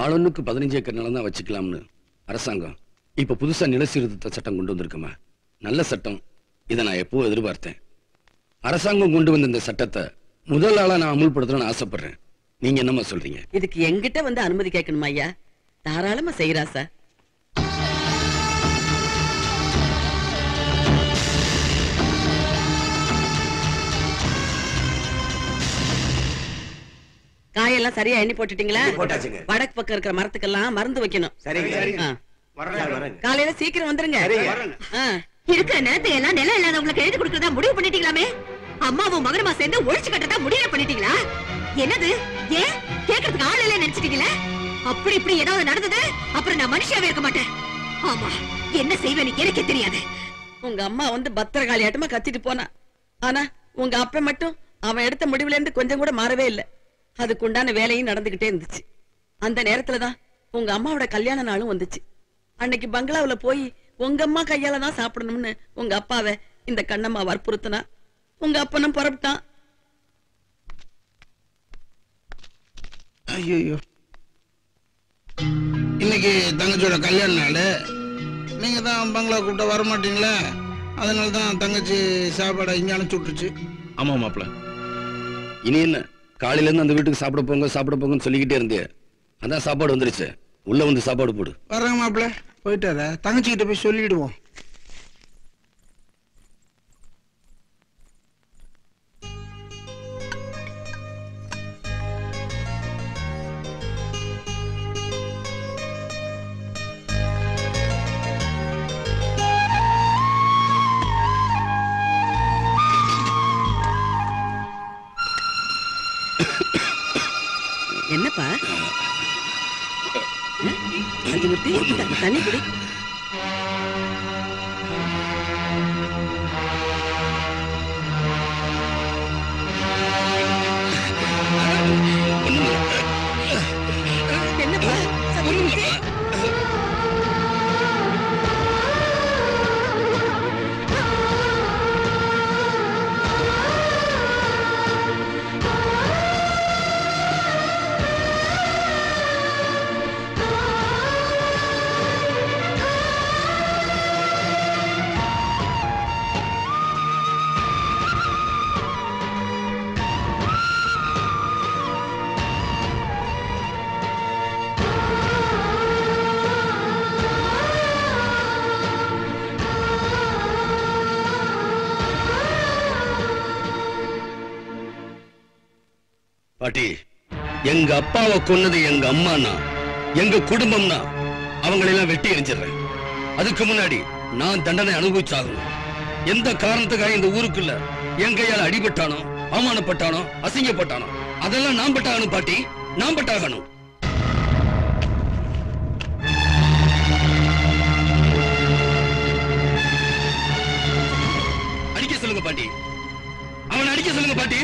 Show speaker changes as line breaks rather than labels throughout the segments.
ஆளொன்னுக்கு 15 acre நிலம் தான் வச்சுக்கலாம்னு அரசாங்கம் இப்ப புதுசா நில சீர்திருத்த சட்டம் கொண்டு வந்திருக்குமா? நல்ல சட்டம். இதை நான் எப்போ எதிர்பார்த்தேன். அரசாங்கம் கொண்டு வந்த இந்த சட்டத்தை முதல் ஆளா நான் அமுல்படுத்தணும்னு ஆசைப்படுறேன். நீங்க என்னமா சொல்றீங்க?
இதுக்கு எங்கிட்ட வந்து அனுமதி கேட்கணுமா ஐயா? தாராளமா செய்யறா சார். காயெல்லாம் சரியா எண்ணி போட்டுட்டீங்களா? வடக்கு பக்கம் இருக்கிற மரத்துக்கெல்லாம் மருந்து வைக்கணும். காலையில சீக்கிரம் வந்துருங்க.
இருக்கிற நிலத்தை எல்லாம் நிலம் இல்லாதவங்களுக்கு எழுதி கொடுக்கறதா முடிவு பண்ணிட்டீங்களாமே? அம்மாவும் மகனமா சேர்ந்து ஒழிச்சு கட்டதா முடிவு பண்ணிட்டீங்களா? என்னது? ஏன் கேட்கறதுக்கு ஆள் இல்ல நினைச்சிட்டீங்களா? அப்படி இப்படி ஏதாவது நடந்தது அப்புறம் நான் மனுஷியாவே இருக்க மாட்டேன். ஆமா, என்ன செய்வேன்னு எனக்கே தெரியாது.
உங்க அம்மா வந்து பத்திரகாளி ஆட்டமா கத்திட்டு போனா, ஆனா உங்க அப்ப மட்டும் அவன் எடுத்த முடிவுல இருந்து கொஞ்சம் கூட மாறவே இல்லை. அதுக்குண்டான வேலையும் நடந்துகிட்டே இருந்துச்சு. அந்த நேரத்துலதான் உங்க அம்மாவோட கல்யாண நாளும் வந்துச்சு. அன்னைக்கு பங்களாவுல போய் உங்க அம்மா கையால தான் சாப்பிடணும்னு உங்க அப்பாவை இந்த கண்ணம்மா வற்புறுத்தினா. உங்க அப்பனும் புறப்பட்டான்.
ஐயோ, இன்னைக்கு தங்கச்சியோட கல்யாண நாள். நீங்க தான் பங்களா கூப்பிட்ட வர மாட்டீங்களா? அதனால தான் தங்கச்சி சாப்பாடை இங்க அனுப்பிச்சு விட்டுருச்சு.
ஆமா மாப்பிள, இனி என்ன காலையில இருந்து அந்த வீட்டுக்கு சாப்பிட போங்கன்னு சொல்லிக்கிட்டே இருந்தே. அதான் சாப்பாடு வந்துருச்சு. உள்ள வந்து சாப்பாடு போடு.
வர்றாங்க மாப்பிள, போயிட்டார. தங்கச்சி கிட்ட போய் சொல்லிடுவோம்.
என்னப்பா தண்ணி குடி. என்னப்பா
பாட்டி, எங்க அப்பாவை கொன்னது எங்க அம்மானா, எங்க குடும்பம்னா அவங்களெல்லாம் வெட்டி எரிஞ்சிடுறேன். அதுக்கு முன்னாடி நான் தண்டனை அனுபவிச்சாகணும். எந்த காரணத்துக்காக இந்த ஊருக்குள்ள என் கையால அடிபட்டானோ, அவமானப்பட்டானோ, அசிங்கப்பட்டானோ, அதெல்லாம் நான் பட்டாகணும் பாட்டி, நான் பட்டாகணும். அடிக்க சொல்லுங்க பாட்டி, அவனை அடிக்க சொல்லுங்க பாட்டி.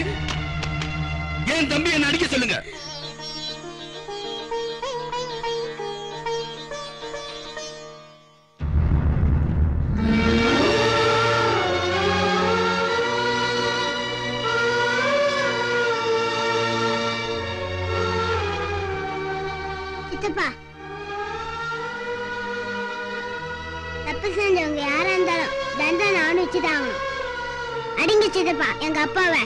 என் தம்பி என்ன அடிக்க சொல்லுங்க.
சித்தப்பா, தப்பு செஞ்சவங்க யாரா இருந்தாலும் தண்டனை அனுப்பிச்சுட்டாங்க. அடிங்க சித்தப்பா எங்க அப்பாவை.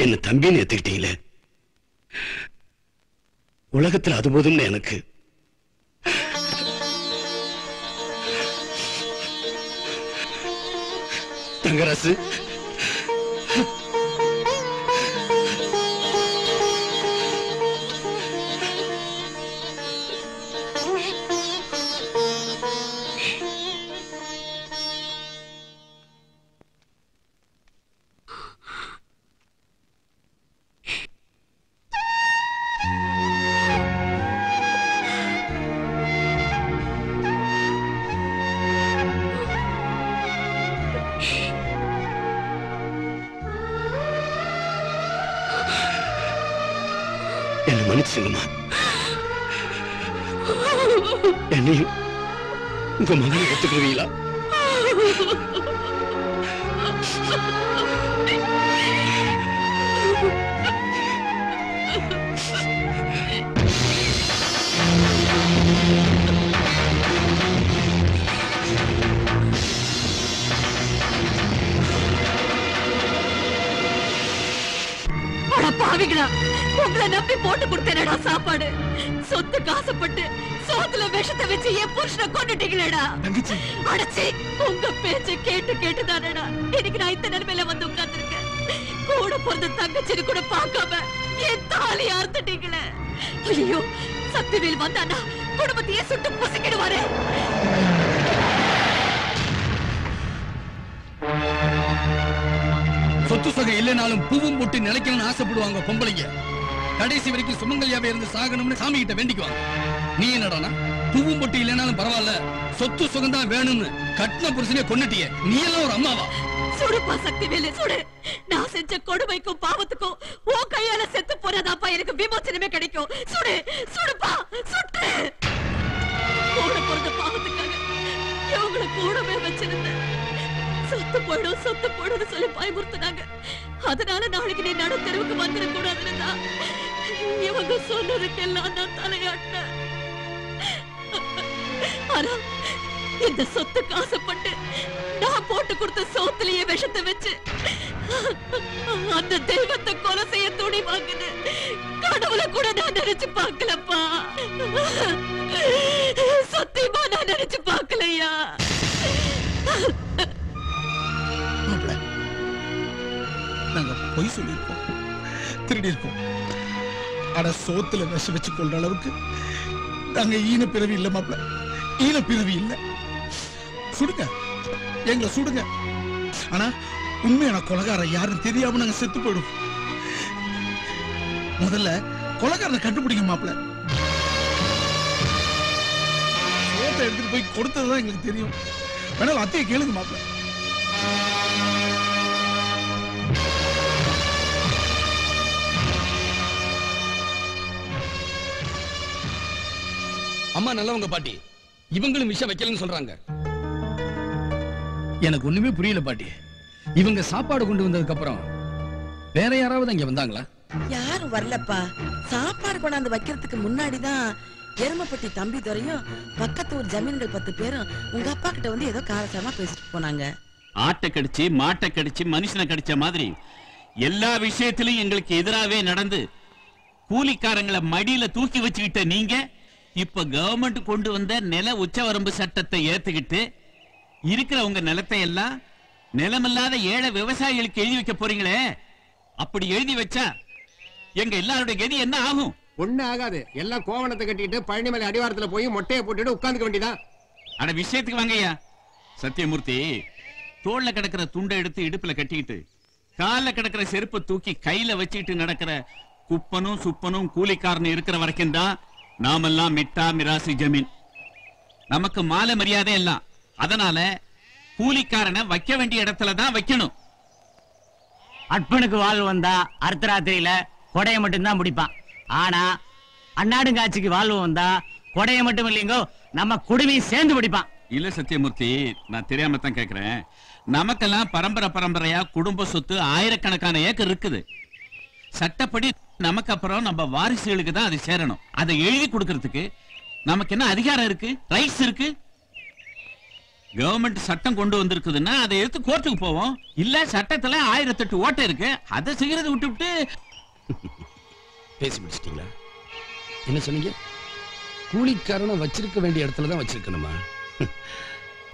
என்ன தம்பின்னு ஏத்துக்கிட்டீங்களே, உலகத்தில் அது போதும்னு எனக்கு. தங்கராசு, என்ன மன்னிச்சுங்கம்மா. என்னையும் உங்க மகனை ஒத்துக்குவீங்களா?
பாவிகளா, உங்களை நம்பி போட்டு கொடுத்தேனடா சாப்பாடு. சொத்து காசப்பட்டு சோத்துல விஷத்தை வச்சு என் புருஷனை கொண்டுட்டீங்களேடா. அடச்சி, உங்க பேச்ச கேட்டு கேட்டுதானடா இன்னைக்கு நான் இந்த நிலைமையில வந்து உட்கார்ந்துருக்கேன். கூட பிறந்த தங்கச்சின்னு கூட பார்க்காம என் தாலி அறுத்துட்டீங்களே. ஐயோ, சக்திவேல் வந்தானா குடும்பத்தையே சுட்டு புசிக்கிடுவாரு.
சொத்து சொகை இல்லைனாலும் பூவும் போட்டு நிலைக்கணும்னு ஆசைப்படுவாங்க பொம்பளைங்க. கடைசி வரைக்கும் சுமங்கலியாவே இருந்து சாகணும்னு சாமி கிட்ட வேண்டிக்குவாங்க. நீ என்னடானா பூவும் போட்டு இல்லைனாலும் பரவாயில்ல, சொத்து சுகம்தான் வேணும்னு கட்டின புருஷனே கொன்னுட்டியே. நீ எல்லாம் ஒரு அம்மாவா?
சுடுப்பா சக்திவேலு, சுடு. நான் செஞ்ச கொடுமைக்கும் பாவத்துக்கும் உன் கையால செத்து போறதாப்பா எனக்கு விமோசனமே கிடைக்கும். சுடு, சுடுப்பா, சுட்டு. கூட பிறந்த பாவத்துக்காக இவங்களை கூடவே வச்சிருந்தேன். சொத்து போயிடும், சொத்து போயிடும் சொல்லி பயமுறுத்தினாங்க. அதனால நாளைக்கு நீ நடு தெருவுக்கு வந்துட கூடாதுன்னு இவங்க சொன்னதுக்கெல்லாம் நான் தலையாட்டினேன். ஆனா இந்த சொத்து காசப்பட்டு நான் போட்டு கொடுத்த சோத்திலேயே விஷத்தை வச்சு அந்த தெய்வத்தை கொலை செய்ய துணி வாங்குது. கடவுளை கூட நான் நினைச்சு பார்க்கலப்பா. சத்தியமா நான் நினைச்சு பார்க்கலையா.
நாங்க பொய் சொல்லியிருக்கோம், திருடி இருக்கோம். ஆனா சோத்துல விஷம் வச்சு கொள்ற அளவுக்கு நாங்க ஈன பிறவி இல்ல மாப்பிள்ள, ஈன பிறவி இல்ல. சுடுங்க, எங்களை சுடுங்க. ஆனா உண்மையான கொலைகாரன் யாருன்னு தெரியாம நாங்க செத்து போயிடும். முதல்ல கொலைகாரனை கண்டுபிடிங்க மாப்பிள்ள. சோத்தை எடுத்துட்டு போய் கொடுத்ததுதான் எங்களுக்கு தெரியும். வேணாலும் அத்தையை கேளுங்க மாப்பிள்ள.
அம்மா நல்லவங்க பாட்டி, இவங்களும் விஷம் வைக்கலன்னு சொல்றாங்க. எனக்கு ஒண்ணுமே புரியல பாட்டி. இவங்க சாப்பாடு கொண்டு வந்ததுக்கு அப்புறம் வேற யாராவது அங்க வந்தாங்களா?
யாரும் வரலப்பா. சாப்பாடு கொண்டாந்து வைக்கிறதுக்கு முன்னாடிதான் எருமப்பட்டி தம்பி துறையும் பக்கத்து ஒரு ஜமீன்கள் 10 பேரும் உங்க அப்பா கிட்ட வந்து ஏதோ காரசாரமா பேசிட்டு போனாங்க.
ஆட்டை கடிச்சு மாட்டை கடிச்சு மனுஷனை கடிச்ச மாதிரி எல்லா விஷயத்திலும் எங்களுக்கு எதிராவே நடந்து கூலிக்காரங்களை மடியில தூக்கி வச்சுக்கிட்ட நீங்க இப்ப கவர்மெண்ட் கொண்டு வந்த நில உச்சவரம்பு சட்டத்தை ஏத்துக்கிட்டு இருக்கிற உங்க நிலத்தை எல்லாம் நிலமில்லாத ஏழை விவசாயிகளுக்கு எழுதி வைக்க போறீங்களே. அப்படி எழுதி வச்சா எங்க எல்லாருடைய கதி என்ன ஆகும்?
ஒண்ணு ஆகாது. எல்லாம் கோவணத்தை கட்டிட்டு பழனிமலை அடிவாரத்துல போய் மொட்டையை போட்டுட்டு உட்கார்ந்துக்க வேண்டியதான்.
அட விஷயத்துக்கு வாங்கய்யா. சத்தியமூர்த்தி தோல்ல கிடக்கிற துண்டை எடுத்து இடுப்புல கட்டிக்கிட்டு கால கிடக்கிற செருப்பை தூக்கி கையில வச்சுக்கிட்டு நடக்கிற குப்பனும் சுப்பனும் கூலிக்காரனும் இருக்கிற வரைக்கும் தான் நாமெல்லாம் மிட்டா மிராசி ஜமீன். நமக்கு மாலை மரியாதை எல்லாம். அதனால கூலிக்காரனை வைக்க வேண்டிய இடத்துல தான் வைக்கணும்.
அற்பனுக்கு வாழ்வு வந்தா அர்த்தராத்திரியில கொடையை மட்டும்தான் முடிப்பான். ஆனா அன்னாடுங்காட்சிக்கு வாழ்வு வந்தா கொடையை மட்டும் இல்லைங்கோ, நம்ம குடுமையும் சேர்ந்து பிடிப்பான்.
இல்ல சத்தியமூர்த்தி, நான் தெரியாம தான் கேக்குறேன். நமக்கெல்லாம் பரம்பரை பரம்பரையா குடும்ப சொத்து ஆயிரக்கணக்கான ஏக்கர் இருக்குது. சட்டப்படி நமக்கு அப்புறம் நம்ம வாரிசுகளுக்கு தான் அது சேரணும். அதை எழுதி கொடுக்கறதுக்கு நமக்கு என்ன அதிகாரம் இருக்கு, ரைட்ஸ் இருக்கு? கவர்மெண்ட் சட்டம் கொண்டு வந்திருக்குதுன்னா அதை எடுத்து கோர்ட்டுக்கு போவோம். இல்ல சட்டத்துல 1008 ஓட்டை இருக்கு, அதை செய்யறது விட்டு
பேசி முடிச்சிட்டீங்களா? என்ன சொன்னீங்க? கூலிக்காரனை வச்சிருக்க வேண்டிய இடத்துல தான் வச்சிருக்கணுமா?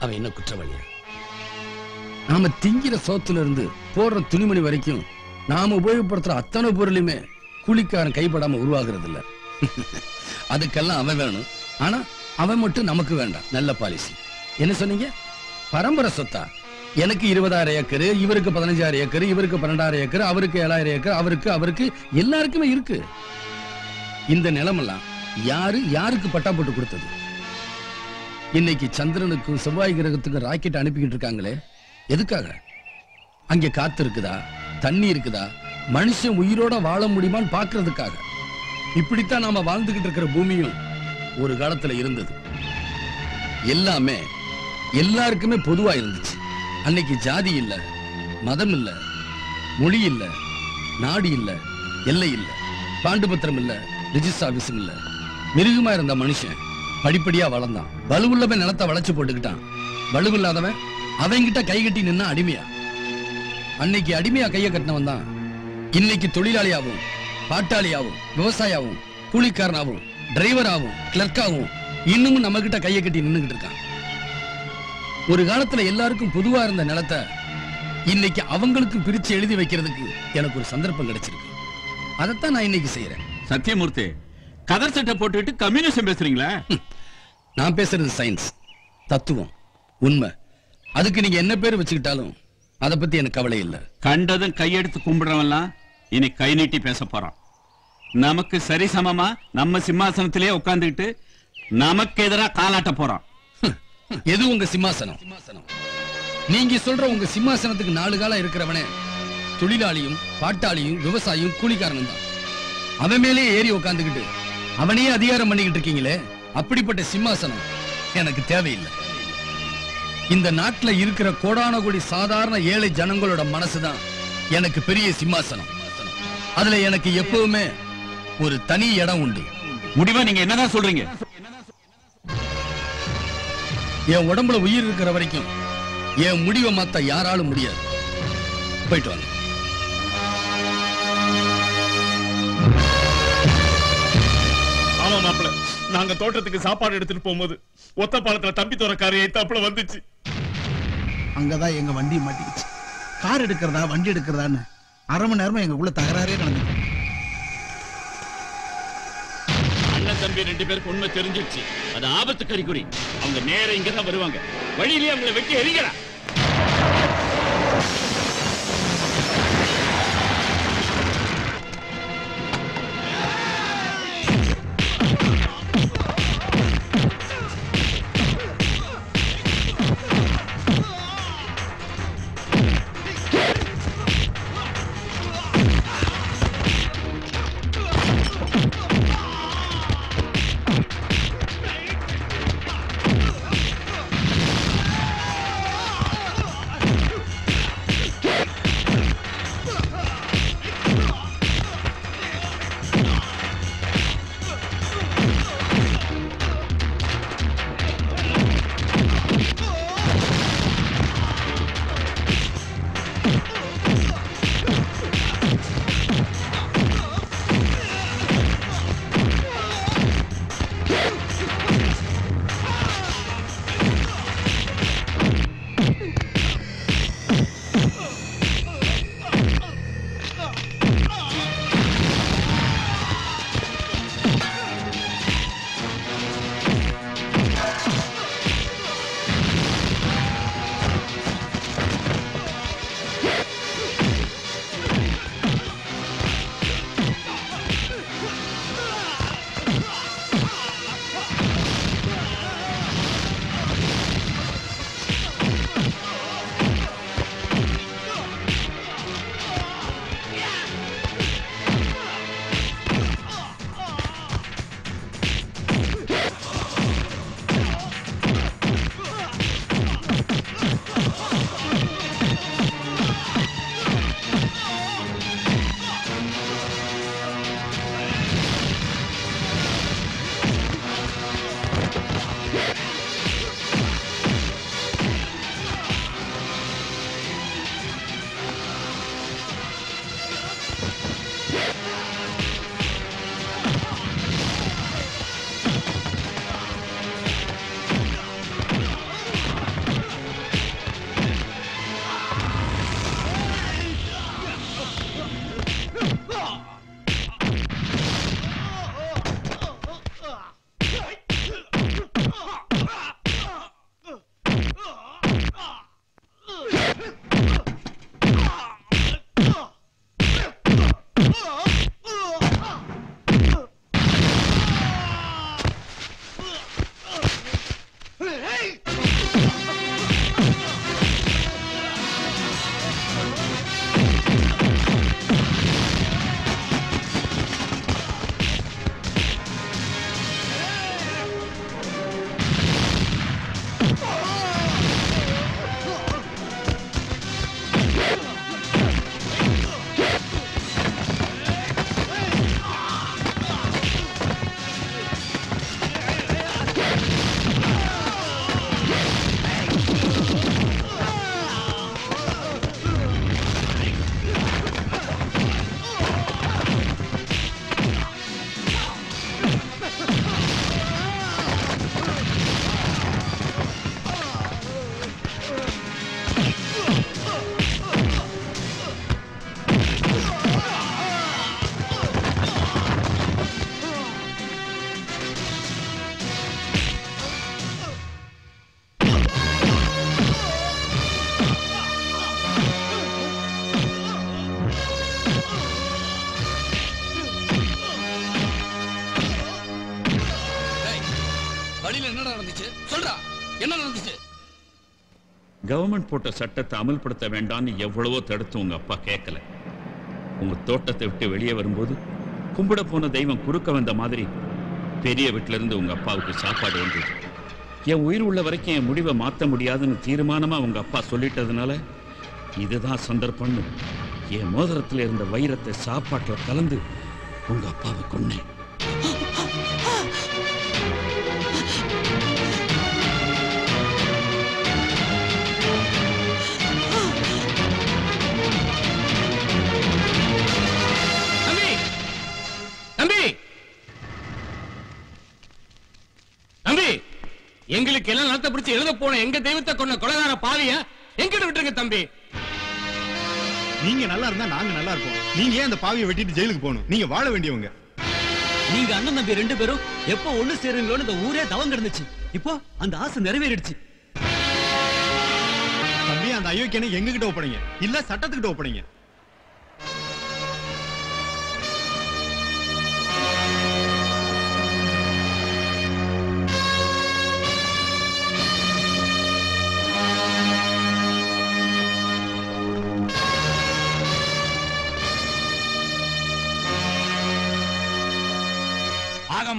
அவன் என்ன குற்றவாளியா? நாம திங்கிற சோத்துல இருந்து போடுற துணிமணி வரைக்கும் நாம உபயோகப்படுத்துற அத்தனை பொருளுமே கூலிக்காரன் கைப்படாம உருவாகிறது இல்ல. அதுக்கெல்லாம் அவன் வேணும். ஆனா அவன் மட்டும் நமக்கு வேண்டாம். நல்ல பாலிசி. என்ன சொன்னீங்க? பரம்பரை சொத்தா? எனக்கு 20,000 ஏக்கர், இவருக்கு 15,000 ஏக்கர், இவருக்கு 12,000 ஏக்கர், அவருக்கு 7,000 ஏக்கர், அவருக்கு எல்லாருக்குமே இருக்கு. இந்த நிலமெல்லாம் யாரு யாருக்கு பட்டா போட்டு கொடுத்தது? இன்னைக்கு சந்திரனுக்கும் செவ்வாய் கிரகத்துக்கும் ராக்கெட் அனுப்பிக்கிட்டு இருக்காங்களே, எதுக்காக? அங்க காத்து இருக்குதா, தண்ணி இருக்குதா, மனுஷன் உயிரோட வாழ முடியுமான்னு பாக்குறதுக்காக. இப்படித்தான் நாம வாழ்ந்துகிட்டு இருக்கிற பூமியும் ஒரு காலத்துல இருந்தது. எல்லாமே எல்லாருக்குமே பொதுவா இருந்துச்சு. அன்னைக்கு ஜாதி இல்ல, மதம் இல்ல, மொழி இல்ல, நாடு இல்ல, எல்லை இல்ல, பாண்டுபத்திரம் இல்ல, ரிஜிஸ்டர் ஆபீஸும் இல்ல. மிருகமா இருந்த மனுஷன் படிப்படியா வளர்ந்தான். வலுவுள்ளவன் நிலத்தை வளைச்சு போட்டுக்கிட்டான். வலுவில்லாதவன் அவங்கிட்ட கை கட்டி நின்னா அடிமையா. அன்னைக்கு அடிமையா கைய கட்டினவன் தான் இன்னைக்கு தொழிலாளியாவும், பாட்டாளியாவும், விவசாயாவும், கூலிக்காரனாவும், டிரைவராகவும், கிளர்க்காவும் இன்னமும் நம்ம கிட்ட கைய கட்டி நின்னுகிட்டு இருக்கான். ஒரு காலத்துல எல்லாருக்கும் பொதுவா இருந்த நிலத்தை இன்னைக்கு அவங்களுக்கு பிரிச்சு எழுதி வைக்கிறதுக்கு எனக்கு ஒரு சந்தர்ப்பம் கிடைச்சிருக்கு. அதைத்தான் நான் இன்னைக்கு செய்யறேன்.
சத்தியமூர்த்தி, கதர் சட்டை போட்டுக்கிட்டு கம்யூனிசம் பேசுறீங்களா?
நான் பேசுறது சயின்ஸ், தத்துவம், உண்மை. அதுக்கு நீங்க என்ன பேர் வச்சுக்கிட்டாலும் அதை பத்தி எனக்கு கவலை இல்லை.
கண்டதும் கையெடுத்து கும்பிடுறவன்லாம் இனி கை நீட்டி பேச போறான். நமக்கு சரிசமமா நம்ம சிம்மாசனத்திலே உட்கார்ந்துக்கிட்டு நமக்கு எதிராக காலாட்ட போறான்.
எது உங்க சிம்மாசனம்? நீங்க சொல்ற உங்க சிம்மாசனத்துக்கு 4 காலம் இருக்கிறவனே தொழிலாளியும், பாட்டாளியும், விவசாயியும், கூலிக்காரனும் தான். அவன் மேலே ஏறி உட்கார்ந்துக்கிட்டு அவனையே அதிகாரம் பண்ணிக்கிட்டு இருக்கீங்களே, அப்படிப்பட்ட சிம்மாசனம் எனக்கு தேவையில்லை. இந்த நாட்டுல இருக்கிற கோடான கோடி சாதாரண ஏழை ஜனங்களோட மனசுதான் எனக்கு பெரிய சிம்மாசனம். அதுல எனக்கு எப்பவுமே ஒரு தனி இடம் உண்டு.
முடிவா நீங்க என்னதான் சொல்றீங்க?
என் உடம்புல உயிர் இருக்கிற வரைக்கும் என் முடிவை மாத்த யாராலும் முடியாது. போயிட்டு வாங்க.
ஆமா மாப்பிள்ள, நாங்க தோட்டத்துக்கு சாப்பாடு எடுத்துட்டு போகும்போது ஒத்த பாலத்துல தம்பி தோறக்காரி ஏத்தாப்புல வந்துச்சு.
அங்கதான் எங்க வண்டி மாட்டிக்கிச்சு. கார் எடுக்கிறதா வண்டி எடுக்கிறதான்னு அரை மணி நேரமா எங்களுக்குள்ள தகராறே நடந்துச்சு.
அண்ணன் தம்பி 2 பேருக்கு உண்மை தெரிஞ்சிடுச்சு. அது ஆபத்து கறிக்குறி. அவங்க நேரம் இங்கதான் வருவாங்க. வழியிலேயே அவங்களை வெட்டி எரிங்கடா.
சொல்றா என்ன நடந்துச்சு?
கவர்மெண்ட் போட்ட சட்டத்தை அமல்படுத்த வேண்டாம்னு எவ்வளவோ தடுத்து உங்க அப்பா கேட்கல. உங்க தோட்டத்தை விட்டு வெளியே வரும்போது கும்பிட போன தெய்வம் குறுக்க வந்த மாதிரி பெரிய வீட்டுல இருந்து உங்க அப்பாவுக்கு சாப்பாடு வந்தது. என் உயிர் உள்ள வரைக்கும் என் முடிவை மாற்ற முடியாதுன்னு தீர்மானமா உங்க அப்பா சொல்லிட்டதுனால இதுதான் சந்தர்ப்பம்னு என் மோதிரத்துல இருந்த வைரத்தை சாப்பாட்டுல கலந்து உங்க அப்பாவை கொன்னேன்.
எங்களுக்கு எல்லாம் நடத்த பிடிச்சு எழுத போன எங்க தெய்வத்தை கொண்ட கொலைகார பாவியா எங்கிட்ட விட்டுருங்க தம்பி.
நீங்க நல்லா இருந்தா நாங்க நல்லா இருப்போம். நீங்க ஏன் அந்த பாவியை வெட்டிட்டு ஜெயிலுக்கு போகணும்? நீங்க வாழ வேண்டியவங்க.
நீங்க அண்ணன் தம்பி 2 பேரும் எப்போ ஒண்ணு சேருங்களோன்னு இந்த ஊரே தவம் கிடந்துச்சு. இப்போ அந்த ஆசை நிறைவேறிடுச்சு.
தம்பி அந்த அயோக்கியனை எங்க கிட்ட ஒப்படைங்க, இல்ல சட்டத்துக்கிட்ட ஒப்படைங்க.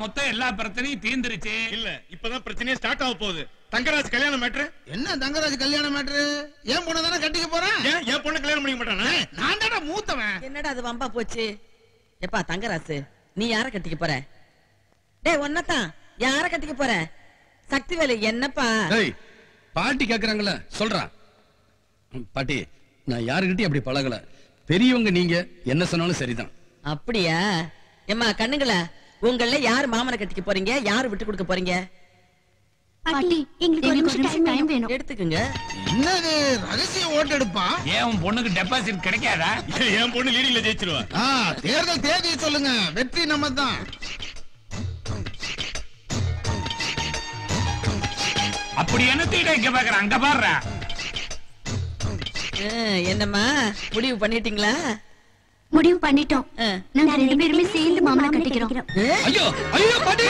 மொத்தம் எல்லா பிரச்சனையும் தீர்ந்துருச்சு.
இல்ல இப்பதான் பிரச்சனையே ஸ்டார்ட் ஆக போகுது. தங்கராஜ் கல்யாணம் மேட்ரு
என்ன? தங்கராஜ் கல்யாணம் மேட்ரு? ஏன் பொண்ணு தானே கட்டிக்க போறேன்.
ஏன் பொண்ணு கல்யாணம் பண்ணிக்க மாட்டானா?
நான் தானே மூத்தவன்.
என்னடா அது வம்பா போச்சு? எப்பா தங்கராசு, நீ யார கட்டிக்க போற? டேய் ஒன்னதான் யார கட்டிக்க போற? சக்திவேலு என்னப்பா?
பாட்டி கேக்குறாங்கல்ல சொல்றா. பாட்டி நான் யாருகிட்டயும் அப்படி பழகல. பெரியவங்க நீங்க என்ன சொன்னாலும் சரிதான்.
அப்படியா? ஏம்மா கண்ணுங்களா, உங்கள யார் மாமனை கட்டிக்க போறீங்க, யாரு விட்டு கொடுக்க போறீங்க?
பாட்டி எங்களுக்கு ஒரு நிமிஷம் டைம் வேணும்.
எடுத்துக்குங்க.
என்னது ரகசிய ஓட்டு எடுப்பா?
ஏன் உன் பொண்ணுக்கு டெபாசிட் கிடைக்காதா?
என் பொண்ணு லீடிங்ல ஜெயிச்சிருவா.
தேர்தல் தேதியை சொல்லுங்க, வெற்றி நம்ம தான்.
அப்படி என்ன தீட இங்க பாக்குற? அங்க பாடுற.
என்னம்மா முடிவு பண்ணிட்டீங்களா?
முடிவு பண்ணிட்டோம். நாங்க 2 பேருமே சேர்ந்து மாமனை கட்டிக்கிறோம்.
ஐயோ ஐயோ பாட்டி